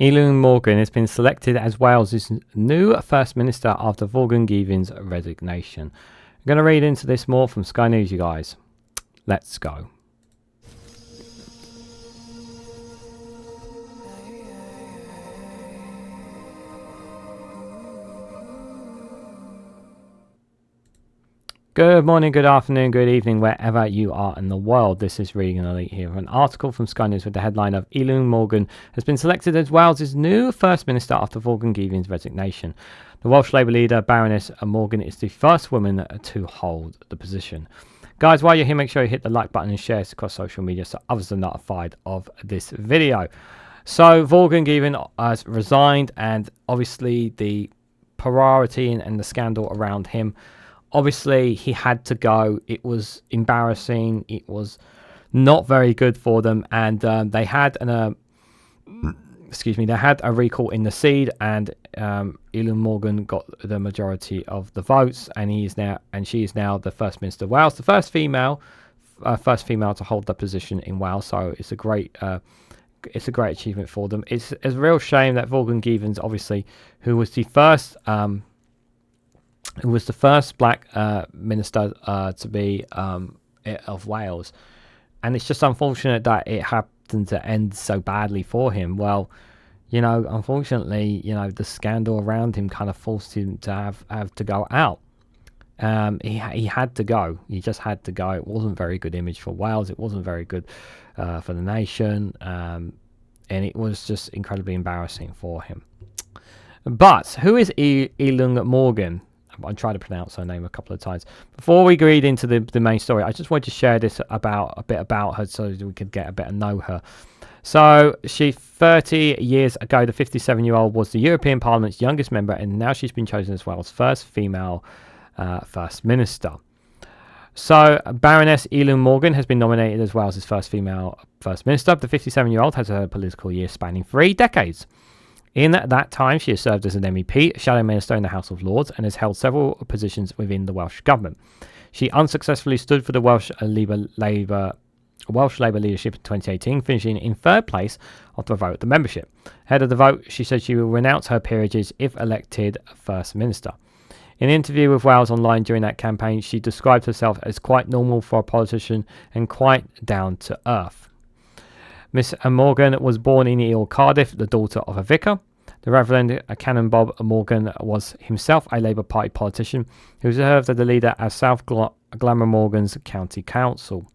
Eluned Morgan has been selected as Wales's new First Minister after Vaughan Gething's resignation. I'm going to read into this more from Sky News, you guys. Let's go. Good morning, good afternoon, good evening, wherever you are in the world. This is Reganelite here. An article from Sky News with the headline of Eluned Morgan has been selected as Wales's new First Minister after Vaughan Gething's resignation. The Welsh Labour leader, Baroness Morgan, is the first woman to hold the position. Guys, while you're here, make sure you hit the like button and share this across social media so others are notified of this video. So, Vaughan Gething has resigned, and obviously the priority and the scandal around him. Obviously, he had to go. It was embarrassing. It was not very good for them, and they had they had a recall in the seed, and Eluned Morgan got the majority of the votes, and she is now the First Minister of Wales, the first female to hold the position in Wales. So it's a great achievement for them. It's a real shame that Vaughan Gething, obviously, who was the first black minister to be of Wales, and it's just unfortunate that it happened to end so badly for him. Well, unfortunately, the scandal around him kind of forced him to have to go out. He had to go. He just had to go. It wasn't a very good image for Wales. It wasn't very good for the nation, and it was just incredibly embarrassing for him. But who is Eluned Morgan? I tried to pronounce her name a couple of times. Before we read into the main story, I just wanted to share this a bit about her so we could get a better know her. So, 30 years ago, the 57-year-old was the European Parliament's youngest member, and now she's been chosen as Wales' first female First Minister. So, Baroness Eluned Morgan has been nominated as Wales' first female First Minister. The 57-year-old has a political year spanning 3 decades. In that time, she has served as an MEP, Shadow Minister in the House of Lords, and has held several positions within the Welsh Government. She unsuccessfully stood for the Welsh Labour leadership in 2018, finishing in 3rd place after a vote of the membership. Ahead of the vote, she said she will renounce her peerages if elected First Minister. In an interview with Wales Online during that campaign, she described herself as quite normal for a politician and quite down to earth. Miss Morgan was born in Eel, Cardiff, the daughter of a vicar. The Reverend Canon Bob Morgan was himself a Labour Party politician who served as the leader of South Glamorgan's County Council.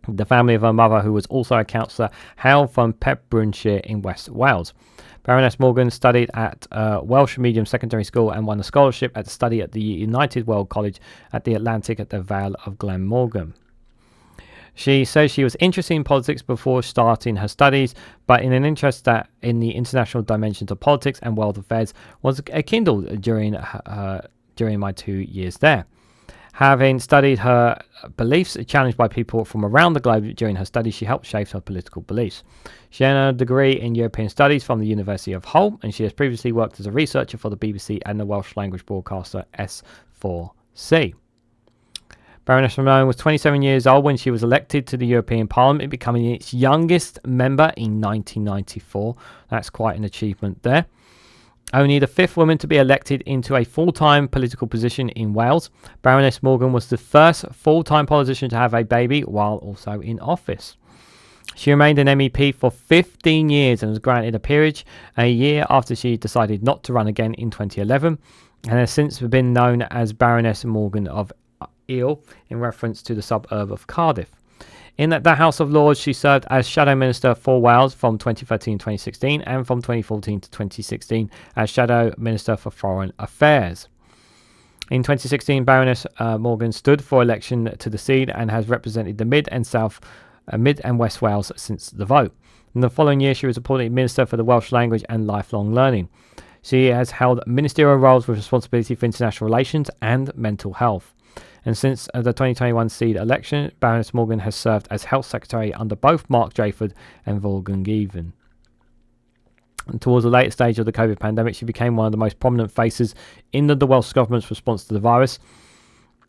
The family of her mother, who was also a councillor, hailed from Pembrokeshire in West Wales. Baroness Morgan studied at Welsh Medium Secondary School and won a scholarship at study at the United World College at the Atlantic at the Vale of Glamorgan. She says she was interested in politics before starting her studies, but in an interest that in the international dimensions of politics and world affairs was kindled during my 2 years there. Having studied her beliefs challenged by people from around the globe during her studies, she helped shape her political beliefs. She earned a degree in European Studies from the University of Hull, and she has previously worked as a researcher for the BBC and the Welsh language broadcaster S4C. Baroness Morgan was 27 years old when she was elected to the European Parliament, becoming its youngest member in 1994. That's quite an achievement there. Only the 5th woman to be elected into a full-time political position in Wales. Baroness Morgan was the first full-time politician to have a baby while also in office. She remained an MEP for 15 years and was granted a peerage a year after she decided not to run again in 2011, and has since been known as Baroness Morgan of Eel in reference to the suburb of Cardiff. In the House of Lords, she served as Shadow Minister for Wales from 2013 to 2016 and from 2014 to 2016 as Shadow Minister for Foreign Affairs. In 2016, Baroness Morgan stood for election to the seat and has represented the Mid and West Wales since the vote. In the following year, she was appointed Minister for the Welsh Language and Lifelong Learning. She has held ministerial roles with responsibility for international relations and mental health. And since the 2021 seed election, Baroness Morgan has served as Health Secretary under both Mark Drakeford and Vaughan Gething. And towards the later stage of the COVID pandemic, she became one of the most prominent faces in the Welsh Government's response to the virus.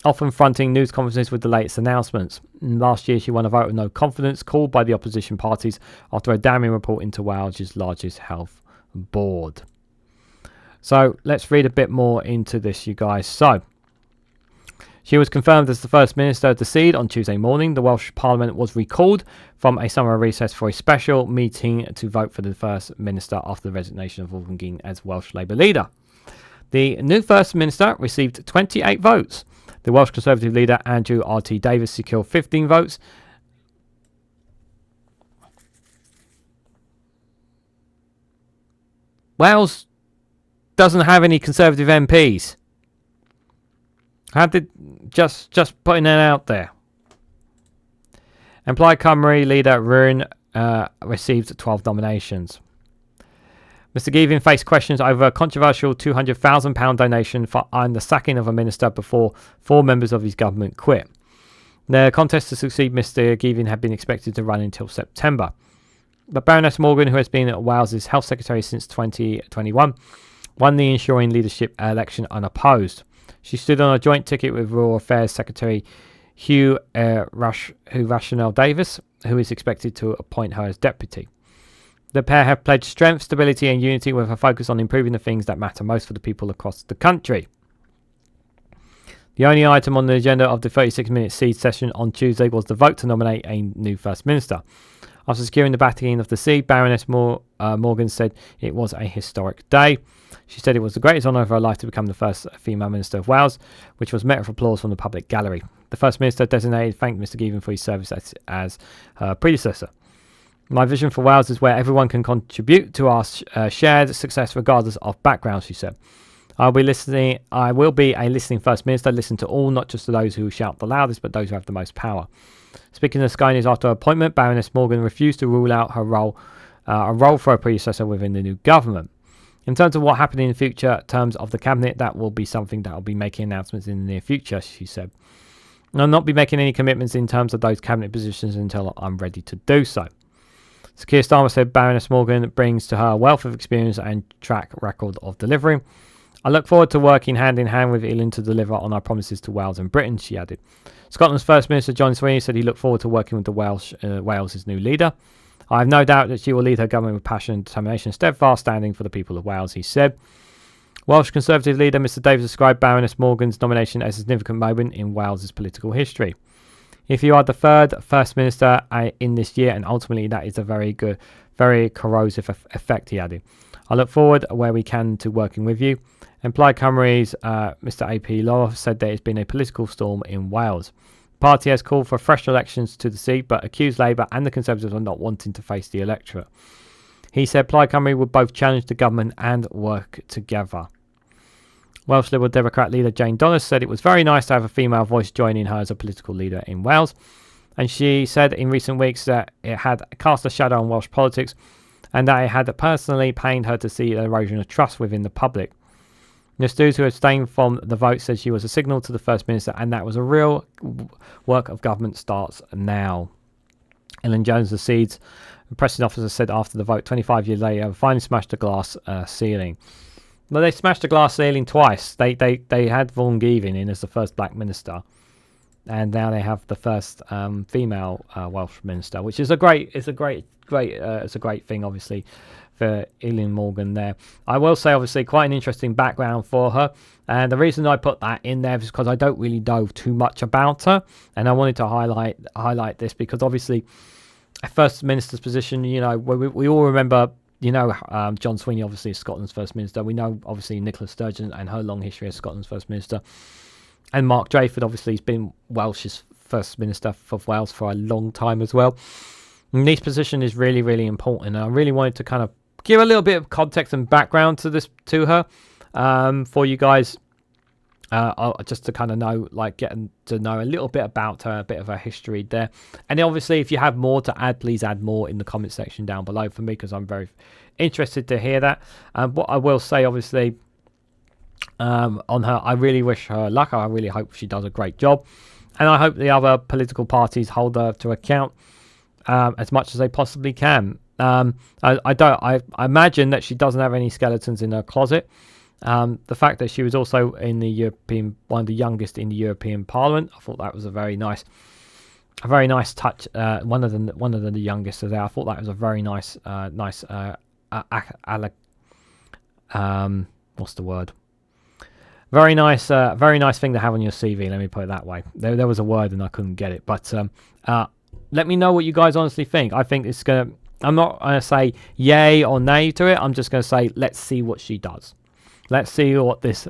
often fronting news conferences with the latest announcements. Last year, she won a vote of no confidence called by the opposition parties after a damning report into Wales' largest health board. So let's read a bit more into this, you guys. So she was confirmed as the First Minister of the Seed on Tuesday morning. The Welsh Parliament was recalled from a summer recess for a special meeting to vote for the First Minister after the resignation of Vaughan Gething as Welsh Labour leader. The new First Minister received 28 votes. The Welsh Conservative leader Andrew R.T. Davies secured 15 votes. Wales doesn't have any Conservative MPs. How did just putting that out there? And Plaid Cymru leader Rhyn received 12 nominations. Mr. Gething faced questions over a controversial £200,000 donation and the sacking of a minister before 4 members of his government quit. The contest to succeed Mr. Gething had been expected to run until September. But Baroness Morgan, who has been Wales' Health Secretary since 2021, won the ensuring leadership election unopposed. She stood on a joint ticket with Rural Affairs Secretary Hugh Reganelite Davies, who is expected to appoint her as deputy. The pair have pledged strength, stability and unity with a focus on improving the things that matter most for the people across the country. The only item on the agenda of the 36-minute Seed session on Tuesday was the vote to nominate a new First Minister. After securing the backing of the Seed, Baroness Morgan said it was a historic day. She said it was the greatest honour of her life to become the first female Minister of Wales, which was met with applause from the public gallery. The First Minister designated thanked Mr. Gething for his service as her predecessor. My vision for Wales is where everyone can contribute to our shared success regardless of background, she said. I will be a listening First Minister, listen to all, not just to those who shout the loudest, but those who have the most power. Speaking of Sky News after her appointment, Baroness Morgan refused to rule out a role for a predecessor within the new government. In terms of what happened in the future terms of the cabinet, that will be something that will be making announcements in the near future, she said. I'll not be making any commitments in terms of those cabinet positions until I'm ready to do so. So Keir Starmer said Baroness Morgan brings to her a wealth of experience and track record of delivery. I look forward to working hand in hand with Eluned to deliver on our promises to Wales and Britain, she added. Scotland's First Minister John Sweeney said he looked forward to working with the Wales' new leader. I have no doubt that she will lead her government with passion and determination, steadfast standing for the people of Wales, he said. Welsh Conservative leader Mr. Davies described Baroness Morgan's nomination as a significant moment in Wales' political history. If you are the third First Minister in this year, and ultimately that is a very corrosive effect, he added. I look forward where we can to working with you. And Plaid Cymru's Mr. AP Law said there has been a political storm in Wales. The party has called for fresh elections to the seat, but accused Labour and the Conservatives of not wanting to face the electorate. He said Plaid Cymru would both challenge the government and work together. Welsh Liberal Democrat leader Jane Donis said it was very nice to have a female voice joining her as a political leader in Wales. And she said in recent weeks that it had cast a shadow on Welsh politics and that it had personally pained her to see the erosion of trust within the public. Ms. Stews, who abstained from the vote, said she was a signal to the First Minister and that was a real work of government starts now. Ellen Jones, the Seeds pressing officer, said after the vote 25 years later, finally smashed the glass ceiling. Well, they smashed the glass ceiling twice. They had Vaughan Gething in as the first black minister, and now they have the first female Welsh minister, which is a great thing, obviously, for Eluned Morgan there. I will say, obviously, quite an interesting background for her, and the reason I put that in there is because I don't really know too much about her, and I wanted to highlight this because obviously, a first minister's position, you know, we all remember. You know, John Sweeney obviously is Scotland's First Minister. We know obviously Nicola Sturgeon and her long history as Scotland's First Minister. And Mark Drayford obviously has been Welsh's First Minister for Wales for a long time as well. And this position is really, really important. And I really wanted to kind of give a little bit of context and background to her for you guys. Just to kind of know, like getting to know a little bit about her, a bit of her history there. And obviously, if you have more to add, please add more in the comment section down below for me, because I'm very interested to hear that. What I will say, obviously, on her, I really wish her luck. I really hope she does a great job. And I hope the other political parties hold her to account as much as they possibly can. I imagine that she doesn't have any skeletons in her closet. The fact that she was also in the one of the youngest in the European Parliament, I thought that was a very nice touch. One of the youngest there. I thought that was a very nice, what's the word? Very nice thing to have on your CV. Let me put it that way. There was a word and I couldn't get it, but let me know what you guys honestly think. I think it's gonna. I'm not gonna say yay or nay to it. I'm just gonna say let's see what she does. Let's see what this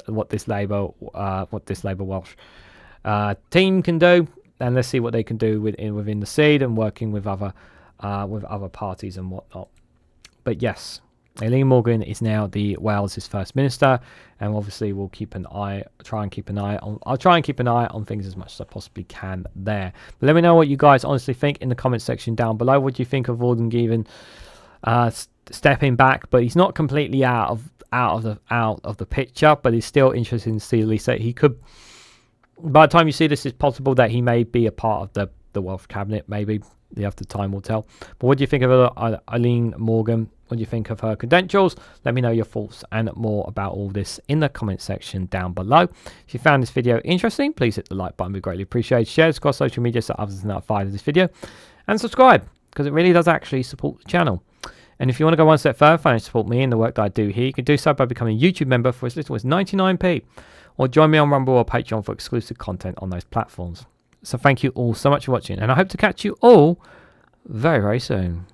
Labour Welsh team can do, and let's see what they can do within the seed and working with other parties and whatnot. But yes, Eluned Morgan is now the Wales' First Minister, and obviously we'll try and keep an eye on things as much as I possibly can there. But let me know what you guys honestly think in the comment section down below. What do you think of Vaughan Gething stepping back? But he's not completely out of the picture, but it's still interesting to see. At least that he could, by the time you see this, it's possible that he may be a part of the Welsh cabinet. Maybe the time will tell. But what do you think of Eluned Morgan? What do you think of her credentials? Let me know your thoughts and more about all this in the comment section down below. If you found this video interesting, please hit the like button. We greatly appreciate it. Share it across social media so others are notified of this video, and subscribe because it really does actually support the channel. And if you want to go one step further, financially support me and the work that I do here, you can do so by becoming a YouTube member for as little as 99p, or join me on Rumble or Patreon for exclusive content on those platforms. So thank you all so much for watching, and I hope to catch you all very, very soon.